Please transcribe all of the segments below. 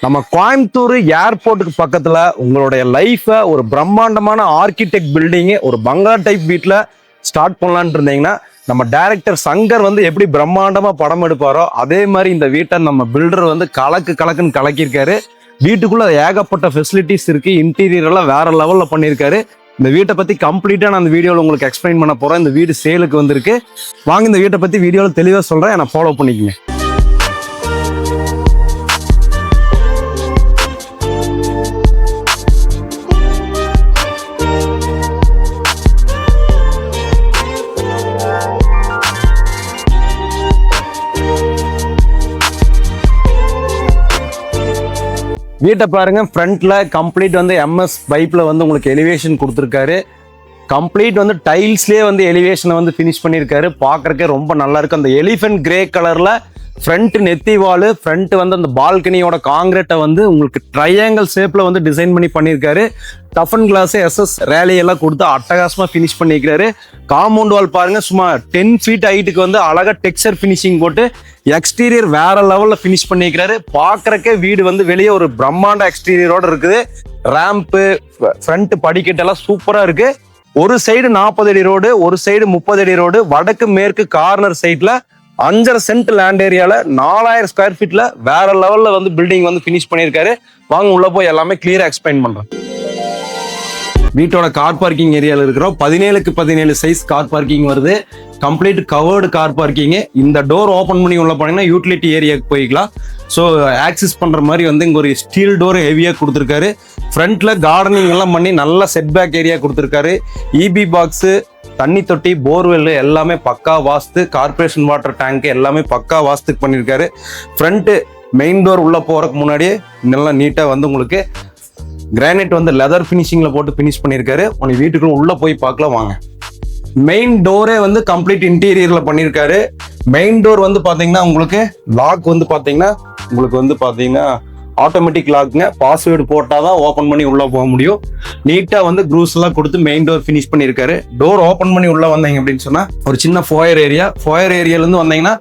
நம்ம கோயம்புத்தூர் ஏர்போர்ட்டுக்கு பக்கத்துல உங்களுடைய லைஃபை ஒரு பிரம்மாண்டமான ஆர்கிடெக்ட் பில்டிங் ஒரு பங்களா டைப் வீட்டில் ஸ்டார்ட் பண்ணலான் இருந்தீங்கன்னா நம்ம டைரக்டர் சங்கர் வந்து எப்படி பிரம்மாண்டமா படம் எடுப்பாரோ அதே மாதிரி இந்த வீட்டை நம்ம பில்டர் வந்து கலக்குன்னு கலக்கியிருக்காரு. வீட்டுக்குள்ள ஏகப்பட்ட ஃபெசிலிட்டிஸ் இருக்கு. இன்டீரியர் எல்லாம் வேற லெவல்ல பண்ணியிருக்காரு. இந்த வீட்டை பத்தி கம்ப்ளீட்டா நான் இந்த வீடியோவில் உங்களுக்கு எக்ஸ்பிளைன் பண்ண போறேன். இந்த வீடு சேலுக்கு வந்திருக்கு. வாங்க இந்த வீட்டை பத்தி வீடியோவில் தெளிவா சொல்றேன். என்னை ஃபாலோ பண்ணிக்கங்க. வீட்டை பாருங்க, ஃப்ரண்ட்ல கம்ப்ளீட் வந்து எம்எஸ் பைப்ல வந்து உங்களுக்கு எலிவேஷன் கொடுத்துருக்காரு. கம்ப்ளீட் வந்து டைல்ஸ்லேயே வந்து எலிவேஷனை வந்து ஃபினிஷ் பண்ணியிருக்காரு. பார்க்கறக்கே ரொம்ப நல்லா இருக்கு. அந்த எலிஃபென்ட் கிரே கலர்ல ஃப்ரண்ட் நெத்தி வாலு, ஃப்ரண்ட் வந்து அந்த பால்கனியோட காங்கிரீட்டை வந்து உங்களுக்கு ட்ரையாங்கிள் ஷேப்ல வந்து டிசைன் பண்ணியிருக்காரு. டஃபன் கிளாஸ் எஸ்எஸ் ரேலி எல்லாம் கொடுத்து அட்டகாசமா ஃபினிஷ் பண்ணிக்கிறாரு. காம்பவுண்ட் வால் பாருங்க, சும்மா 10 ஃபீட் ஹைட்டுக்கு வந்து அழகா டெக்ஸ்சர் ஃபினிஷிங் போட்டு எக்ஸ்டீரியர் வேற லெவல்ல ஃபினிஷ் பண்ணிக்கிறாரு. பார்க்கறக்கே வீடு வந்து வெளியே ஒரு பிரம்மாண்ட எக்ஸ்டீரியரோட இருக்குது. ரேம்ப்பு, ஃப்ரண்ட் படிக்கட்டெல்லாம் சூப்பரா இருக்கு. ஒரு சைடு 40 அடி ரோடு, ஒரு சைடு 30 அடி ரோடு. வடக்கு மேற்கு கார்னர் சைட்ல 5.5 சென்ட் லேண்ட் ஏரியால 4000 ஸ்கொயர் ஃபீட்ல வேற லெவல்ல வந்து பில்டிங் வந்து ஃபினிஷ் பண்ணியிருக்காரு. வாங்க உள்ள போய் எல்லாமே கிளியரா எக்ஸ்பிளைன் பண்றேன். வீட்டோட கார் பார்க்கிங் ஏரியாவில் இருக்கிறோம். 17க்கு 17 சைஸ் கார் பார்க்கிங் வருது. Complete covered car parking. இந்த டோர் ஓப்பன் பண்ணி உள்ள போனீங்கன்னா யூட்டிலிட்டி ஏரியாவுக்கு போய்க்கலாம். ஸோ ஆக்சஸ் பண்ற மாதிரி வந்து இங்க ஒரு ஸ்டீல் டோர் ஹெவியா கொடுத்துருக்காரு. ஃப்ரண்ட்ல கார்டனிங் எல்லாம் பண்ணி நல்ல செட்பேக் ஏரியா கொடுத்துருக்காரு. இபி பாக்ஸ், தண்ணி தொட்டி, போர்வெல் எல்லாமே பக்கா வாஸ்து. கார்பரேஷன் வாட்டர் டேங்க் எல்லாமே பக்கா வாஸ்துக்கு பண்ணியிருக்காரு. ஃப்ரண்ட் மெயின் டோர் உள்ள போறதுக்கு முன்னாடியே நல்லா நீட்டா வந்து உங்களுக்கு கிரானைட் வந்து லெதர் ஃபினிஷிங்ல போட்டு ஃபினிஷ் பண்ணியிருக்காரு. உனக்கு வீட்டுக்குள்ள உள்ள போய் பார்க்கலாம் வாங்க. மெயின் டோரே வந்து கம்ப்ளீட் இன்டீரியர்ல பண்ணியிருக்காரு. மெயின் டோர் வந்து பாத்தீங்கன்னா உங்களுக்கு லாக் வந்து பாத்தீங்கன்னா உங்களுக்கு வந்து பாத்தீங்கன்னா ஆட்டோமேட்டிக் லாக்குங்க. பாஸ்வேர்டு போட்டாதான் ஓப்பன் பண்ணி உள்ள போக முடியும். நீட்டா வந்து க்ரூஸ் எல்லாம் கொடுத்து மெயின் டோர் ஃபினிஷ் பண்ணியிருக்காரு. டோர் ஓப்பன் பண்ணி உள்ள வந்தீங்க அப்படின்னு சொன்னா ஒரு சின்ன ஃபோயர் ஏரியால இருந்து வந்தீங்கன்னா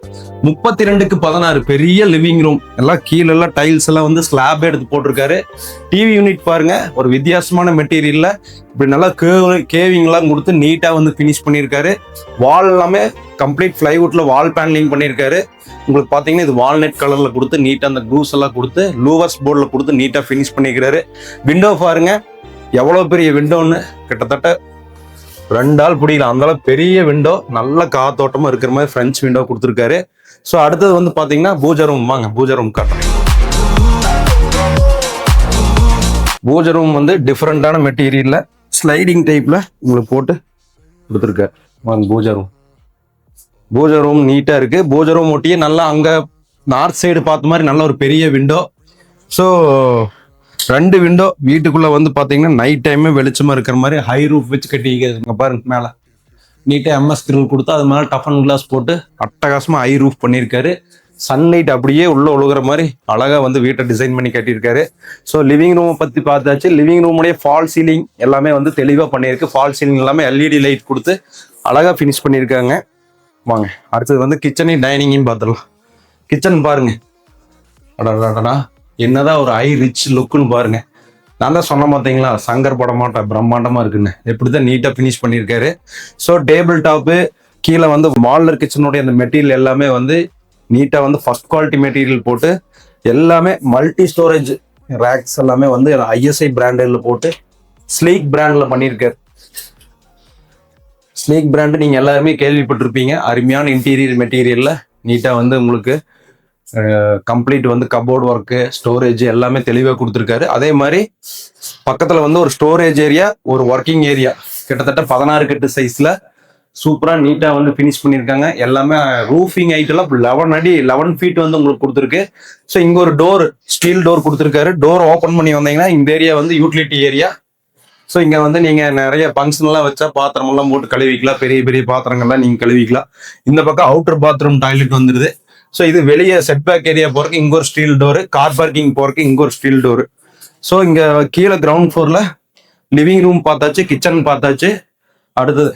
32க்கு 16 பெரிய லிவிங் ரூம். எல்லாம் கீழே எல்லாம் டைல்ஸ் எல்லாம் வந்து ஸ்லாப் எடுத்து போட்டிருக்காரு. டிவி யூனிட் பாருங்க, ஒரு வித்தியாசமான மெட்டீரியல்ல இப்படி நல்லா கேவிங் எல்லாம் கொடுத்து நீட்டா வந்து ஃபினிஷ் பண்ணியிருக்காரு. வால் எல்லாமே கம்ப்ளீட் பிளைவுட்ல வால் பேனலிங் பண்ணியிருக்காரு. உங்களுக்கு பாத்தீங்கன்னா இது வால்நட் கலர்ல கொடுத்து நீட்டா அந்த க்ரூஸ் எல்லாம் கொடுத்து லூவர்ஸ் போர்ட்ல கொடுத்து நீட்டா ஃபினிஷ் பண்ணிக்கிறாரு. விண்டோ பாருங்க, எவ்வளவு பெரிய விண்டோன்னு, கிட்டத்தட்ட 2 ஆள் பிடிக்கலாம் அந்த அளவுக்கு பெரிய விண்டோ. நல்ல காத்தோட்டமா இருக்கிற மாதிரி ஃப்ரெஞ்ச் விண்டோ கொடுத்துருக்காரு. ஸோ அடுத்தது வந்து பாத்தீங்கன்னா பூஜை ரூம். வாங்க பூஜை ரூம் காட்டுறேன். பூஜை ரூம் வந்து டிஃப்ரெண்டான மெட்டீரியல்ல ஸ்லைடிங் டைப்ல உங்களுக்கு போட்டு கொடுத்துருக்காரு. வாங்க பூஜை ரூம் நீட்டா இருக்கு. பூஜை ரூம் ஒட்டியே நல்லா அங்க நார்த் சைடு பார்த்த மாதிரி நல்ல ஒரு பெரிய விண்டோ. ஸோ 2 விண்டோ வீட்டுக்குள்ள வந்து பாத்தீங்கன்னா நைட் டைமே வெளிச்சமா இருக்கிற மாதிரி ஹை ரூஃப் வச்சு கட்டிங்க பாருங்க. மேல நீட்டா எம்எஸ் கிரில் கொடுத்து அது மேல டஃபன் கிளாஸ் போட்டு அட்டகாசமா ஹை ரூஃப் பண்ணியிருக்காரு. சன்லைட் அப்படியே உள்ள ஒழுகுற மாதிரி அழகா வந்து வீட்டை டிசைன் பண்ணி கட்டியிருக்காரு. ஸோ லிவிங் ரூமை பத்தி பார்த்தாச்சு. லிவிங் ரூமுடைய ஃபால் சீலிங் எல்லாமே வந்து தெளிவா பண்ணியிருக்கு. ஃபால் சீலிங் எல்லாமே எல்இடி லைட் கொடுத்து அழகா ஃபினிஷ் பண்ணியிருக்காங்க. வாங்க அடுத்தது வந்து கிச்சனையும் டைனிங்கையும் பார்த்துடலாம். கிச்சன் பாருங்க, அடடா என்னதான் ஒரு ஹை ரிச் லுக்குன்னு பாருங்க. நான் தான் சொன்ன பார்த்தீங்களா சங்கர் பட மாட்டேன் பிரம்மாண்டமா இருக்குன்னு. எப்படிதான் நீட்டா ஃபினிஷ் பண்ணியிருக்காரு. ஸோ டேபிள் டாப்பு கீழே வந்து மாடலர் கிச்சனுடைய அந்த மெட்டீரியல் எல்லாமே வந்து நீட்டா வந்து ஃபர்ஸ்ட் குவாலிட்டி மெட்டீரியல் போட்டு எல்லாமே மல்டி ஸ்டோரேஜ் ரேக்ஸ் எல்லாமே வந்து ஐஎஸ்ஐ பிராண்டில் போட்டு ஸ்லீக் பிராண்ட்ல பண்ணியிருக்காரு. ஸ்னேக் பிராண்டு நீங்க எல்லாருமே கேள்விப்பட்டிருப்பீங்க. அருமையான இன்டீரியர் மெட்டீரியல்ல நீட்டா வந்து உங்களுக்கு கம்ப்ளீட் வந்து கபோர்டு ஒர்க்கு, ஸ்டோரேஜ் எல்லாமே தெளிவாக கொடுத்துருக்காரு. அதே மாதிரி பக்கத்துல வந்து ஒரு ஸ்டோரேஜ் ஏரியா, ஒரு ஒர்க்கிங் ஏரியா கிட்டத்தட்ட 16 கட்டு சைஸ்ல சூப்பரா நீட்டா வந்து ஃபினிஷ் பண்ணியிருக்காங்க. எல்லாமே ரூஃபிங் ஐட்டெல்லாம் 11 ஃபீட் வந்து உங்களுக்கு கொடுத்துருக்கு. ஸோ இங்க ஒரு டோர், ஸ்டீல் டோர் கொடுத்துருக்காரு. டோர் ஓப்பன் பண்ணி வந்தீங்கன்னா இந்த ஏரியா வந்து யூட்டிலிட்டி ஏரியா. ஸோ இங்க வந்து நீங்க நிறைய ஃபங்க்ஷன் எல்லாம் வச்சா பாத்திரம் எல்லாம் போட்டு கழுவிக்கலாம். பெரிய பெரிய பாத்திரங்கள்லாம் நீங்க கழுவிக்கலாம். இந்த பக்கம் அவுட்டர் பாத்ரூம் டாய்லெட் வந்துருது. ஸோ இது வெளியே செட்பேக் ஏரியா போறதுக்கு இங்க ஒரு ஸ்டீல் டோரு, கார் பார்க்கிங் போறதுக்கு இங்க ஒரு ஸ்டீல் டோரு. ஸோ இங்க கீழே கிரவுண்ட் ஃப்ளோர்ல லிவிங் ரூம் பார்த்தாச்சு, கிச்சன் பார்த்தாச்சு. அடுத்தது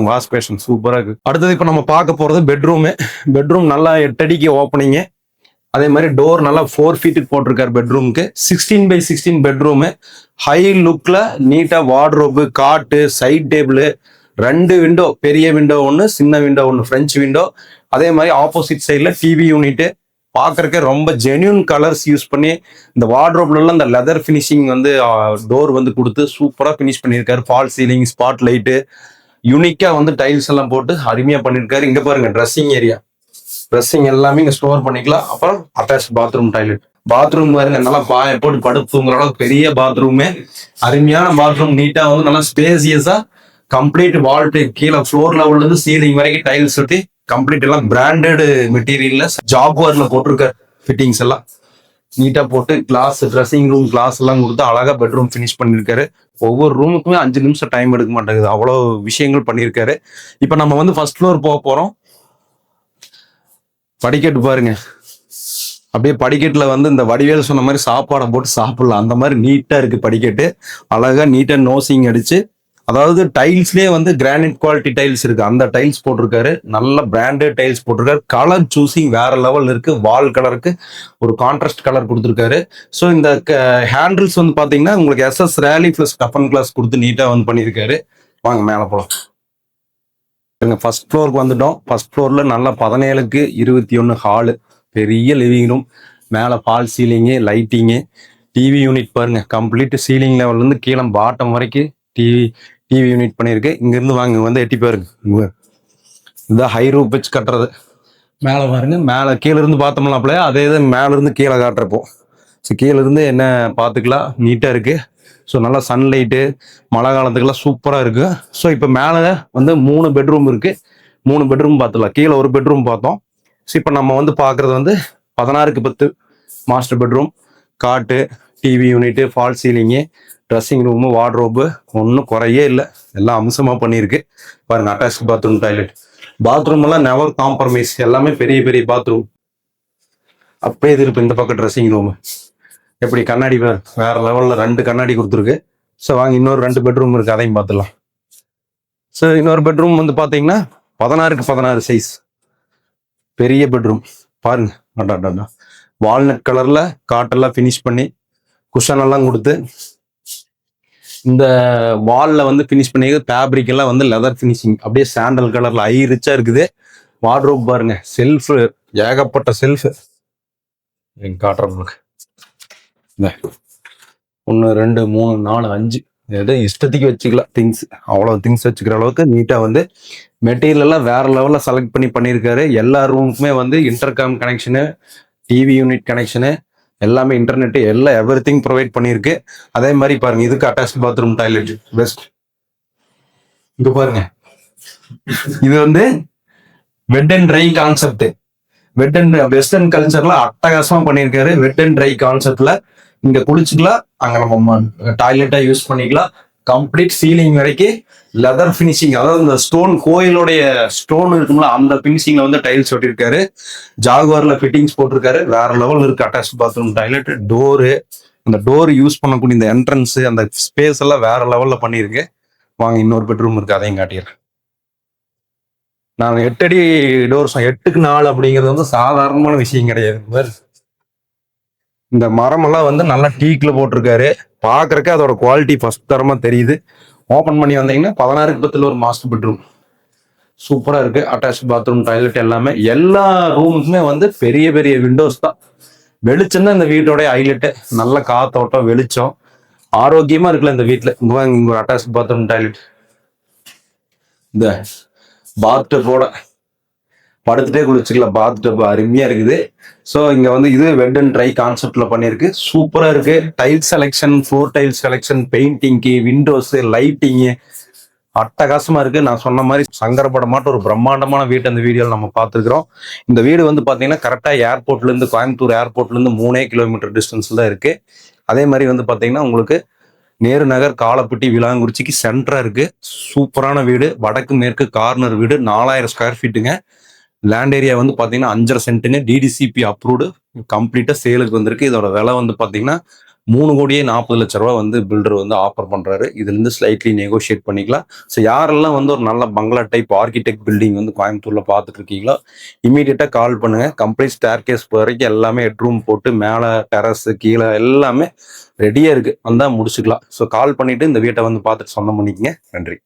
வாஷ் பேஷன் சூப்பரா இருக்கு. அடுத்தது இப்ப நம்ம பார்க்க போறது பெட்ரூம். பெட்ரூம் நல்லா 8 அடிக்கு ஓப்பனிங். அதே மாதிரி டோர் நல்லா 4 ஃபீட்டுக்கு போட்டிருக்காரு பெட்ரூமுக்கு. 16x16 bedroom. ஹை லுக்ல நீட்டா வார்ட்ரோபு, காட்டு, சைட் டேபிள், 2 விண்டோ, பெரிய விண்டோ ஒன்று, சின்ன விண்டோ ஒன்று, ஃப்ரெஞ்ச் விண்டோ. அதே மாதிரி ஆப்போசிட் சைடில் டிவி யூனிட்டு. பார்க்கறக்கு ரொம்ப ஜென்யூன் கலர்ஸ் யூஸ் பண்ணி இந்த வார்ட்ரோப்ல இந்த லெதர் ஃபினிஷிங் வந்து டோர் வந்து கொடுத்து சூப்பராக ஃபினிஷ் பண்ணியிருக்காரு. ஃபால் சீலிங், ஸ்பாட் லைட்டு, யூனிக்கா வந்து டைல்ஸ் எல்லாம் போட்டு அருமையா பண்ணியிருக்காரு. இங்க பாருங்க ட்ரெஸ்ஸிங் ஏரியா, ட்ரெஸ்ஸிங் எல்லாமே இங்க ஸ்டோர் பண்ணிக்கலாம். அப்புறம் அட்டாச் பாத்ரூம் டாய்லெட். பாத்ரூம் பாருங்க நல்லா பாய போட்டு படுத்து தூங்குற அளவுக்கு பெரிய பாத்ரூமே, அருமையான பாத்ரூம். நீட்டா வந்து நல்லா ஸ்பேசியஸா கம்ப்ளீட் வால் கீழே ஃப்ளோர் லெவல்ல இருந்து சீலிங் வரைக்கும் டைல்ஸ் ஒட்டி கம்ப்ளீட் எல்லாம் பிராண்டட் மெட்டீரியல்ல ஜாக்வார்ல போட்டிருக்காரு. ஃபிட்டிங்ஸ் எல்லாம் நீட்டா போட்டு கிளாஸ், ட்ரெஸ்ஸிங் ரூம் கிளாஸ் எல்லாம் கொடுத்து அழகா பெட்ரூம் ஃபினிஷ் பண்ணியிருக்காரு. ஒவ்வொரு ரூமுக்குமே 5 நிமிஷம் டைம் எடுக்க மாட்டேங்குது, அவ்வளோ விஷயங்கள் பண்ணியிருக்காரு. இப்போ நம்ம வந்து ஃபர்ஸ்ட் ஃப்ளோர் போக போறோம். படிக்கட்டு பாருங்க, அப்படியே படிக்கட்டுல வந்து இந்த வடிவேல் சொன்ன மாதிரி சாப்பாடை போட்டு சாப்பிடலாம், அந்த மாதிரி நீட்டா இருக்கு படிக்கட்டு. அழகா நீட்டா நோசிங் அடிச்சு, அதாவது டைல்ஸ்லேயே வந்து கிரானைட் குவாலிட்டி டைல்ஸ் இருக்கு, அந்த டைல்ஸ் போட்டிருக்காரு. நல்ல பிராண்டட் டைல்ஸ் போட்டிருக்காரு. கலர் சூசிங் வேற லெவல் இருக்கு. வால் கலருக்கு ஒரு கான்ட்ராஸ்ட் கலர் கொடுத்துருக்காரு. ஸோ இந்த ஹேண்டில்ஸ் வந்து பாத்தீங்கன்னா உங்களுக்கு SS ரேலி பிளஸ் டஃபன் கிளாஸ் கொடுத்து நீட்டா வந்து பண்ணியிருக்காரு. வாங்க மேலே போலாம். ஃபர்ஸ்ட் ஃப்ளோருக்கு வந்துட்டோம். ஃபர்ஸ்ட் ஃப்ளோர்ல நல்லா 17க்கு 21 ஹாலு, பெரிய லிவிங் ரூம், மேலே fall ceiling, lighting, TV unit பாருங்க. கம்ப்ளீட் சீலிங் லெவல்ல இருந்து கீழே பாட்டம் வரைக்கும் டிவி யூனிட் பண்ணியிருக்கு. இங்கிருந்து வாங்க வந்து எட்டி பாருங்க, இதுதான் ஹை ரூப் வச்சு கட்டுறது. மேலே பாருங்க, மேலே கீழே இருந்து பார்த்தோம்னாப்ல அதே இது மேலே இருந்து கீழே காட்டுறப்போ. ஸோ கீழே இருந்து என்ன பார்த்துக்கலாம், நீட்டாக இருக்கு. ஸோ நல்லா சன்லைட்டு, மழை காலத்துக்கெல்லாம் சூப்பராக இருக்கு. ஸோ இப்போ மேலே வந்து 3 பெட்ரூம் இருக்கு. 3 பெட்ரூம் பார்த்துக்கலாம். கீழே ஒரு பெட்ரூம் பார்த்தோம். ஸோ இப்போ நம்ம வந்து பார்க்குறது வந்து 16க்கு 10 மாஸ்டர் பெட்ரூம், காட்டு, TV unit, fall ceiling, dressing room, wardrobe, ஒன்றும் குறையே இல்லை, எல்லாம் அம்சமாக பண்ணியிருக்கு. பாருங்க அட்டாச் பாத்ரூம் டாய்லெட். பாத்ரூம் எல்லாம் நெவர் காம்ப்ரமைஸ், எல்லாமே பெரிய பெரிய பாத்ரூம். அப்படியே இது இருப்பு. இந்த பக்கம் ட்ரெஸ்ஸிங் ரூமு எப்படி கண்ணாடி வேற லெவலில் 2 கண்ணாடி கொடுத்துருக்கு. ஸோ வாங்க இன்னொரு 2 பெட்ரூம் இருக்கு, அதையும் பார்த்துலாம். ஸோ இன்னொரு பெட்ரூம் வந்து பார்த்தீங்கன்னா 16க்கு 16 சைஸ் பெரிய பெட்ரூம் பாருங்க. அடாடா, வால்நட் கலர்ல காட்டெல்லாம் ஃபினிஷ் பண்ணி குஷன் எல்லாம் கொடுத்து இந்த வால்ல வந்து ஃபினிஷ் பண்ணி ஃபேப்ரிக் எல்லாம் வந்து லெதர் ஃபினிஷிங், அப்படியே சாண்டல் கலர்ல ஐ ரிச்சா இருக்குது. வார்ட்ரோப் பாருங்க, செல்ஃப் ஏகப்பட்ட செல்ஃப் காட்டுறவங்களுக்கு 1 2 3 4 5 எதோ இஷ்டத்துக்கு வச்சுக்கலாம் திங்ஸ். அவ்வளோ திங்ஸ் வச்சுக்கிற அளவுக்கு நீட்டாக வந்து மெட்டீரியல் எல்லாம் வேற லெவலில் செலக்ட் பண்ணியிருக்காரு. எல்லா ரூமுக்குமே வந்து intercom connection, TV unit connection, எல்லாமே இன்டர்நெட், எல்லாம் எவ்ரிதிங் ப்ரொவைட் பண்ணியிருக்கு. அதே மாதிரி பாருங்க, இதுக்கு அட்டாச் பாத்ரூம் டாய்லெட் பெஸ்ட். இங்க பாருங்க, இது வந்து wet and dry concept. Wet and western கல்ச்சர்ல அட்டகாசமா பண்ணியிருக்காரு. வெட் அண்ட் ட்ரை கான்செப்ட்ல இங்க குளிச்சுக்கலாம், அங்க நம்ம டாய்லெட்டா யூஸ் பண்ணிக்கலாம். கம்ப்ளீட் சீலிங் வரைக்கும் லெதர் ஃபினிஷிங், அதாவது இந்த ஸ்டோன், கோயிலுடைய ஸ்டோன் இருக்கும்ல அந்த ஃபினிஷிங்ல வந்து டைல்ஸ் ஒட்டிருக்காரு. ஜாகுவார்ல ஃபிட்டிங்ஸ் போட்டிருக்காரு. வேற லெவல் இருக்கு அட்டாச் பாத்ரூம் டாய்லெட். டோரு, அந்த டோர் யூஸ் பண்ணக்கூடிய இந்த என்ட்ரன்ஸ், அந்த ஸ்பேஸ் எல்லாம் வேற லெவல்ல பண்ணியிருக்கு. வாங்க இன்னொரு பெட்ரூம் இருக்கு, அதையும் காட்டிடுறேன். நான் 8 அடி டோர், 8க்கு 4 அப்படிங்கிறது வந்து சாதாரணமான விஷயம் கிடையாது. இந்த மரம் எல்லாம் வந்து நல்லா டீக்ல போட்டிருக்காரு. பாக்குறதுக்கு அதோட குவாலிட்டி ஃபர்ஸ்ட் தரமா தெரியுது. ஓபன் பண்ணி வந்தீங்கன்னா 16க்கு 10 ஒரு மாஸ்டர் பெட்ரூம் சூப்பரா இருக்கு. அட்டாச் பாத்ரூம், டாய்லெட், எல்லாமே எல்லா ரூமுக்குமே வந்து பெரிய பெரிய விண்டோஸ் தான். வெளிச்சம் தான் இந்த வீட்டோட ஹைலைட். நல்ல காத்தோட்டம், வெளிச்சம், ஆரோக்கியமா இருக்குல்ல இந்த வீட்டுல. இங்க ஒரு அட்டாச் பாத்ரூம் டாய்லெட், இந்த பாத் டப்போட படுத்துட்டே குளிச்சுக்கலாம். பாத் டப் அருமையா இருக்குது. ஸோ இங்க வந்து இது வெட் அண்ட் ட்ரை கான்செப்ட்ல பண்ணிருக்கு. சூப்பரா இருக்கு. Tiles selection, floor tiles selection, painting, Windows, lighting அட்டகாசமா இருக்கு. நான் சொன்ன மாதிரி சங்கரப்படமாட்ட ஒரு பிரம்மாண்டமான வீடு அந்த வீடியோவில் நம்ம பார்த்துருக்கிறோம். இந்த வீடு வந்து பாத்தீங்கன்னா கரெக்டா ஏர்போர்ட்ல இருந்து, கோயம்புத்தூர் ஏர்போர்ட்ல இருந்து 3 கிலோமீட்டர் டிஸ்டன்ஸ்ல தான் இருக்கு. அதே மாதிரி வந்து பாத்தீங்கன்னா உங்களுக்கு நேரு நகர், காலப்பட்டி, விளாங்குறிச்சிக்கு சென்டரா இருக்கு. சூப்பரான வீடு. வடக்கு மேற்கு கார்னர் வீடு, 4000 ஸ்கொயர் ஃபீட்டுங்க. லேண்ட் ஏரியா வந்து பாத்தீங்கன்னா 5.5 சென்ட்டுங்க. DDCP அப்ரூவ்டு, கம்ப்ளீட்டா சேலுக்கு வந்திருக்கு. இதோட விலை வந்து பாத்தீங்கன்னா 3,40,00,000 வந்து பில்டர் வந்து ஆஃபர் பண்றாரு. இதுல இருந்து ஸ்லைட்லி நெகோஷியேட் பண்ணிக்கலாம். ஸோ யாரெல்லாம் வந்து ஒரு நல்ல பங்களா டைப் ஆர்கிடெக்ட் பில்டிங் வந்து கோயம்புத்தூர்ல பார்த்துட்டு இருக்கீங்களோ இமீடியட்டா கால் பண்ணுங்க. கம்ப்ளீட் ஸ்டேர் கேஸ் வரைக்கும் எல்லாமே ஹெட்ரூம் போட்டு மேலே டெரஸ் கீழே எல்லாமே ரெடியா இருக்கு. வந்தா முடிச்சுக்கலாம். ஸோ கால் பண்ணிட்டு இந்த வீட்டை வந்து பார்த்துட்டு சொந்தம் பண்ணிக்கங்க. நன்றி.